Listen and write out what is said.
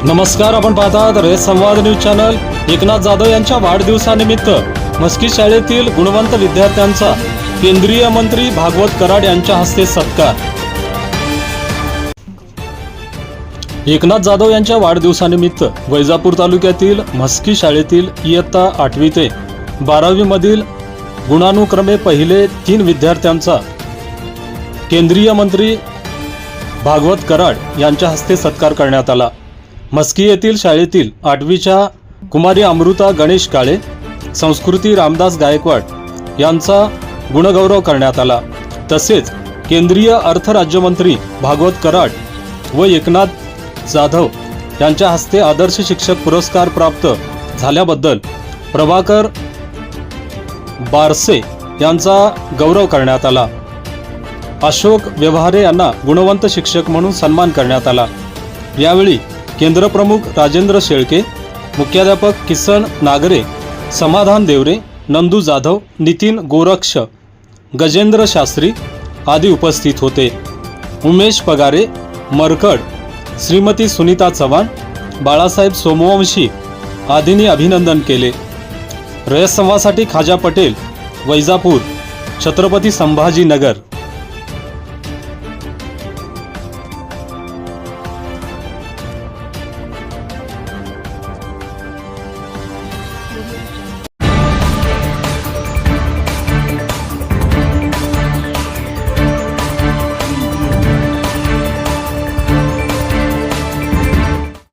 नमस्कार, आपण पाहतात रयत संवाद न्यूज चॅनल। एकनाथ जाधव यांच्या वाढदिवसानिमित्त मस्की शाळेतील गुणवंत विद्यार्थ्यांचा केंद्रीय मंत्री भागवत कराड यांच्या हस्ते सत्कार। एकनाथ जाधव यांच्या वाढदिवसानिमित्त वैजापूर तालुक्यातील मस्की शाळेतील इयत्ता 8वी ते 12वी मधील गुणानुक्रमे पहिले 3 विद्यार्थ्यांचा केंद्रीय मंत्री भागवत कराड यांच्या हस्ते सत्कार करण्यात आला। मस्की येथील शाळेतील 8वीच्या कुमारी अमृता गणेश काळे, संस्कृती रामदास गायकवाड यांचा गुणगौरव करण्यात आला। तसेच केंद्रीय अर्थ राज्यमंत्री भागवत कराड व एकनाथ जाधव यांच्या हस्ते आदर्श शिक्षक पुरस्कार प्राप्त झाल्याबद्दल प्रभाकर बारसे यांचा गौरव करण्यात आला। अशोक व्यवहारे यांना गुणवंत शिक्षक म्हणून सन्मान करण्यात आला। यावेळी केंद्र प्रमुख राजेंद्र शेळके, मुख्याध्यापक किसन नागरे, समाधान देवरे, नंदू जाधव, नितीन गोरक्ष, गजेंद्र शास्त्री आदी उपस्थित होते। उमेश पगारे, मरकड, श्रीमती सुनीता चव्हाण, बाळासाहेब सोमवंशी आदींनी अभिनंदन केले। रयत संवादसाठी खाजा पटेल, वैजापूर, छत्रपती संभाजीनगर।